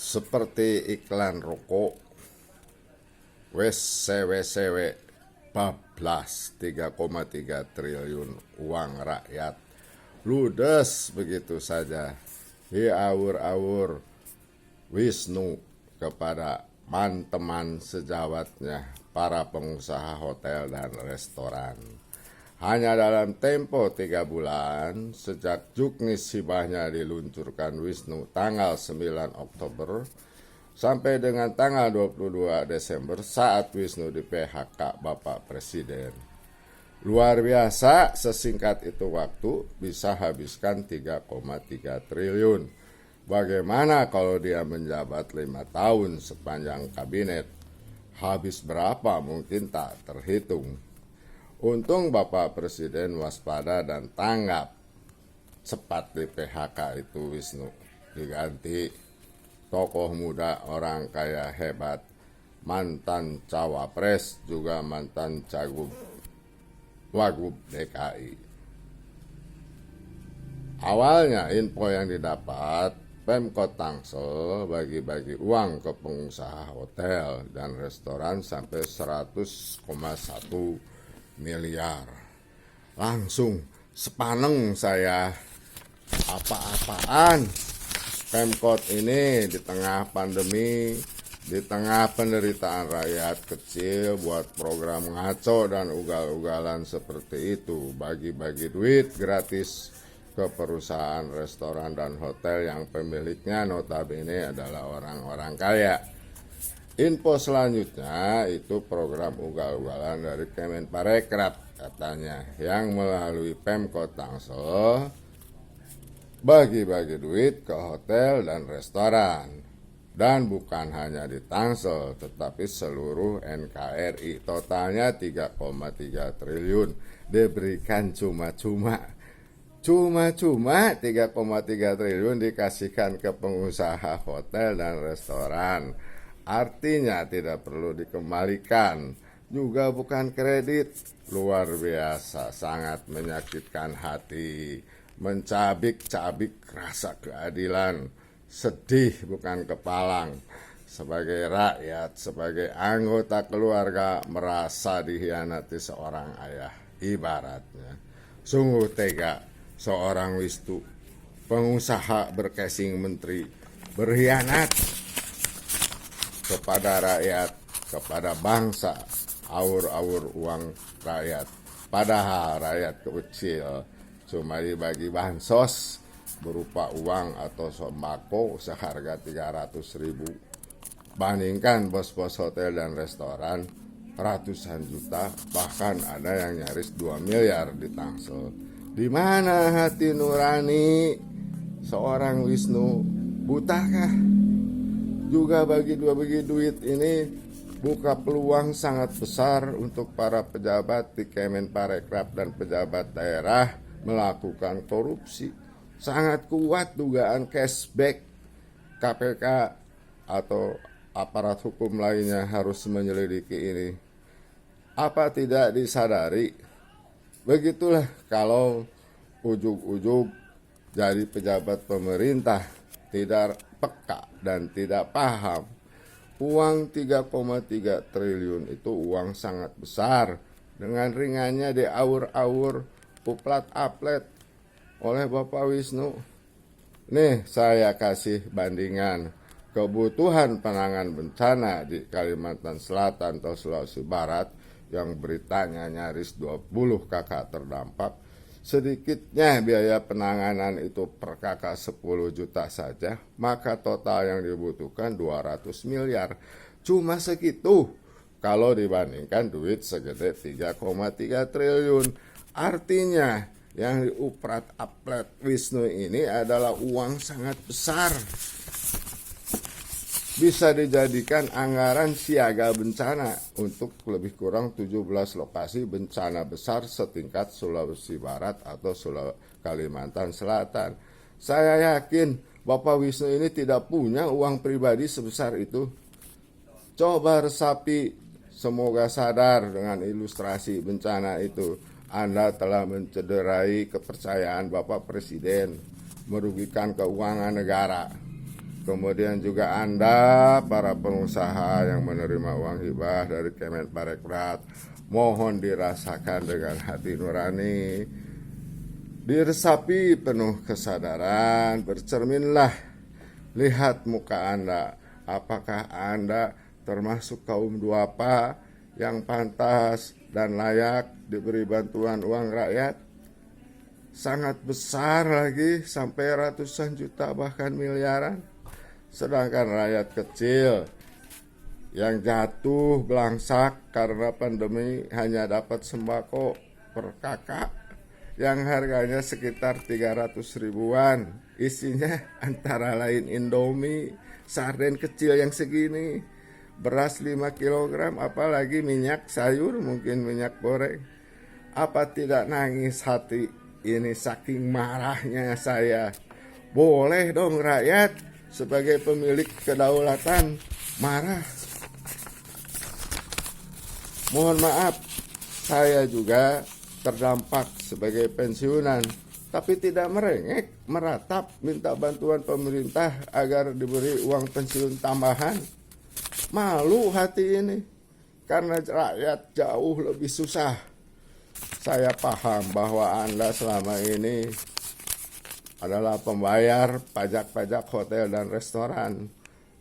Seperti iklan rokok, wes sewe-sewe bablas 3,3 triliun uang rakyat ludes begitu saja diawur-awur Wisnu kepada teman sejawatnya para pengusaha hotel dan restoran. Hanya dalam tempo 3 bulan sejak juknis hibahnya diluncurkan Wisnu tanggal 9 Oktober sampai dengan tanggal 22 Desember saat Wisnu di PHK Bapak Presiden. Luar biasa, sesingkat itu waktu bisa habiskan 3,3 triliun. Bagaimana kalau dia menjabat 5 tahun sepanjang kabinet? Habis berapa mungkin tak terhitung. Untung Bapak Presiden waspada dan tanggap cepat di PHK itu Wisnu. Diganti tokoh muda orang kaya hebat, mantan cawapres juga mantan cagup wagub DKI. Awalnya info yang didapat, Pemkot Tangsel bagi-bagi uang ke pengusaha hotel dan restoran sampai 100,1 miliar. Langsung sepaneng saya, apa-apaan Pemkot ini di tengah pandemi, di tengah penderitaan rakyat kecil buat program ngaco dan ugal-ugalan seperti itu, bagi-bagi duit gratis ke perusahaan restoran dan hotel yang pemiliknya notabene adalah orang-orang kaya. Info selanjutnya itu program ugal-ugalan dari Kemenparekraf katanya yang melalui Pemkot Tangsel bagi-bagi duit ke hotel dan restoran. Dan bukan hanya di Tangsel tetapi seluruh NKRI, totalnya 3,3 triliun diberikan cuma-cuma. Cuma-cuma 3,3 triliun dikasihkan ke pengusaha hotel dan restoran. Artinya tidak perlu dikembalikan, juga bukan kredit. Luar biasa, sangat menyakitkan hati, mencabik-cabik rasa keadilan, sedih bukan kepalang. Sebagai rakyat, sebagai anggota keluarga merasa dihianati seorang ayah, ibaratnya. Sungguh tega seorang Wisnu, pengusaha berkasing menteri, berkhianat kepada rakyat, kepada bangsa, awur-awur uang rakyat. Padahal rakyat kecil cuma dibagi bansos berupa uang atau sembako seharga 300.000. Bandingkan bos-bos hotel dan restoran ratusan juta, bahkan ada yang nyaris 2 miliar di Tangsel. Di mana hati nurani seorang Wisnu? Butakah? Juga bagi duit ini buka peluang sangat besar untuk para pejabat di Kemenparekraf dan pejabat daerah melakukan korupsi. Sangat kuat dugaan cashback. KPK atau aparat hukum lainnya harus menyelidiki ini. Apa tidak disadari? Begitulah kalau ujug-ujug jadi pejabat pemerintah tidak peka dan tidak paham. Uang 3,3 triliun itu uang sangat besar. Dengan ringannya diawur-awur, uplat-aplet oleh Bapak Wisnu. Nih saya kasih bandingan kebutuhan penanganan bencana di Kalimantan Selatan atau Sulawesi Barat yang beritanya nyaris 20 kakak terdampak. Sedikitnya biaya penanganan itu per kakak 10 juta saja, maka total yang dibutuhkan 200 miliar. Cuma segitu kalau dibandingkan duit segede 3,3 triliun. Artinya yang diuprat-aplet Wisnu ini adalah uang sangat besar. Bisa dijadikan anggaran siaga bencana untuk lebih kurang 17 lokasi bencana besar setingkat Sulawesi Barat atau Kalimantan Selatan. Saya yakin Bapak Wisnu ini tidak punya uang pribadi sebesar itu. Coba resapi, semoga sadar dengan ilustrasi bencana itu. Anda telah mencederai kepercayaan Bapak Presiden, merugikan keuangan negara. kemudian juga Anda para pengusaha yang menerima uang hibah dari Kemenparekraf, mohon dirasakan dengan hati nurani, diresapi penuh kesadaran, bercerminlah, lihat muka Anda, apakah Anda termasuk kaum duafa yang pantas dan layak diberi bantuan uang rakyat? Sangat besar lagi, sampai ratusan juta bahkan miliaran. Sedangkan rakyat kecil yang jatuh belangsak karena pandemi hanya dapat sembako per kakak yang harganya sekitar 300 ribuan. Isinya antara lain Indomie, sarden kecil yang segini, beras 5 kg, apalagi minyak sayur, mungkin minyak goreng. Apa tidak nangis hati ini saking marahnya saya? Boleh dong rakyat sebagai pemilik kedaulatan marah. Mohon maaf, saya juga terdampak sebagai pensiunan, tapi tidak merengek, meratap, minta bantuan pemerintah agar diberi uang pensiun tambahan. Malu hati ini, karena rakyat jauh lebih susah. Saya paham bahwa Anda selama ini adalah pembayar pajak-pajak hotel dan restoran.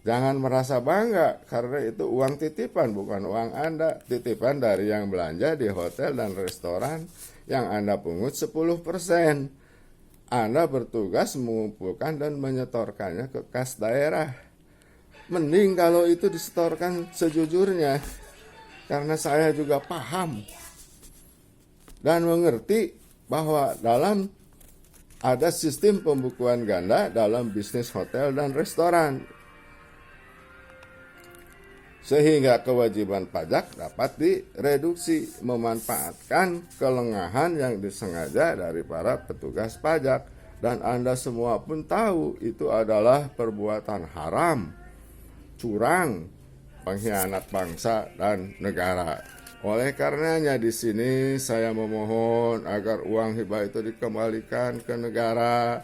Jangan merasa bangga, karena itu uang titipan, bukan uang Anda. Titipan dari yang belanja di hotel dan restoran yang Anda pungut 10%. Anda bertugas mengumpulkan dan menyetorkannya ke kas daerah. Mending kalau itu disetorkan sejujurnya, karena saya juga paham dan mengerti bahwa dalam ada sistem pembukuan ganda dalam bisnis hotel dan restoran, sehingga kewajiban pajak dapat direduksi, memanfaatkan kelengahan yang disengaja dari para petugas pajak. Dan Anda semua pun tahu itu adalah perbuatan haram, curang, pengkhianat bangsa dan negara. Oleh karenanya di sini saya memohon agar uang hibah itu dikembalikan ke negara.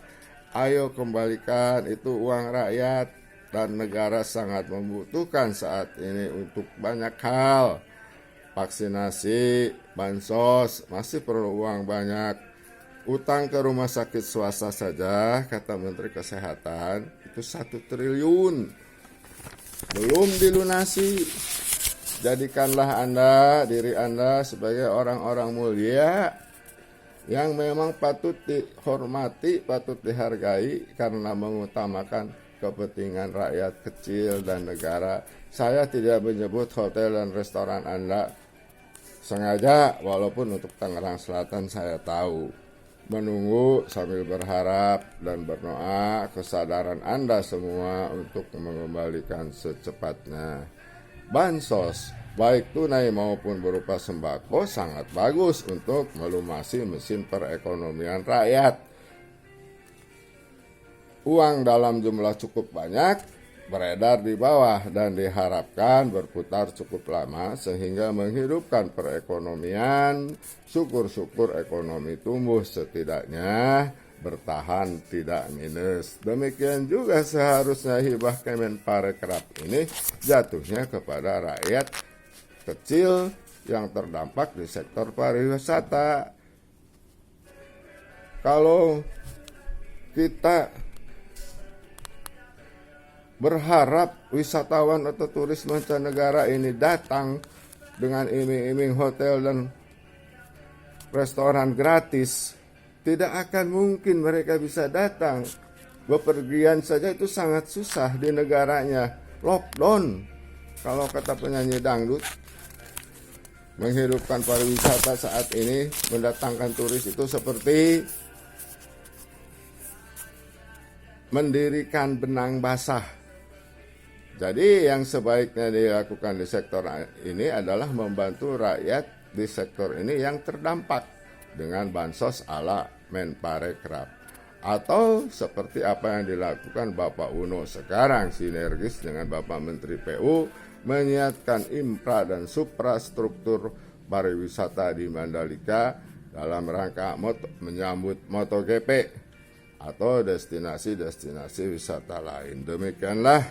Ayo kembalikan, itu uang rakyat dan negara sangat membutuhkan saat ini untuk banyak hal. Vaksinasi, bansos, masih perlu uang banyak. Utang ke rumah sakit swasta saja, kata Menteri Kesehatan, itu 1 triliun. Belum dilunasi. Jadikanlah diri Anda sebagai orang-orang mulia yang memang patut dihormati, patut dihargai karena mengutamakan kepentingan rakyat kecil dan negara. Saya tidak menyebut hotel dan restoran Anda sengaja, walaupun untuk Tangerang Selatan saya tahu. Menunggu sambil berharap dan berdoa kesadaran Anda semua untuk mengembalikan secepatnya. Bansos, baik tunai maupun berupa sembako, sangat bagus untuk melumasi mesin perekonomian rakyat. Uang dalam jumlah cukup banyak beredar di bawah dan diharapkan berputar cukup lama sehingga menghidupkan perekonomian. Syukur-syukur ekonomi tumbuh, setidaknya bertahan tidak minus. Demikian juga seharusnya hibah Kemenparekraf ini jatuhnya kepada rakyat kecil yang terdampak di sektor pariwisata. Kalau kita berharap wisatawan atau turis mancanegara ini datang dengan iming-iming hotel dan restoran gratis, tidak akan mungkin mereka bisa datang. Bepergian saja itu sangat susah di negaranya. Lockdown, kalau kata penyanyi dangdut. Menghidupkan pariwisata saat ini, mendatangkan turis itu seperti mendirikan benang basah. Jadi yang sebaiknya dilakukan di sektor ini adalah membantu rakyat di sektor ini yang terdampak dengan bansos ala Menparekraf, atau seperti apa yang dilakukan Bapak Uno sekarang, sinergis dengan Bapak Menteri PU, menyiapkan infra dan suprastruktur pariwisata di Mandalika dalam rangka menyambut MotoGP. atau destinasi-destinasi wisata lain. Demikianlah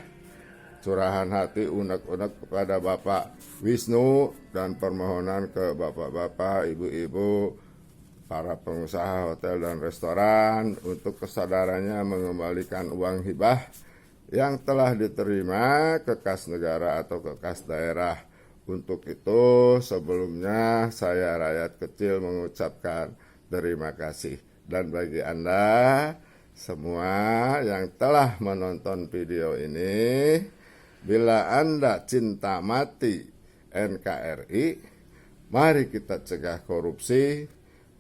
curahan hati unek-unek kepada Bapak Wisnu dan permohonan ke bapak-bapak, ibu-ibu, para pengusaha hotel dan restoran untuk kesadarannya mengembalikan uang hibah yang telah diterima ke kas negara atau ke kas daerah. Untuk itu sebelumnya saya rakyat kecil mengucapkan terima kasih. Dan bagi Anda semua yang telah menonton video ini, bila Anda cinta mati NKRI, mari kita cegah korupsi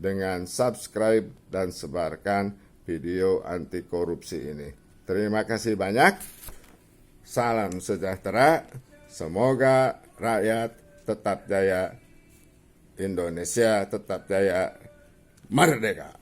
dengan subscribe dan sebarkan video anti korupsi ini. Terima kasih banyak. Salam sejahtera. Semoga rakyat tetap jaya, Indonesia tetap jaya, merdeka.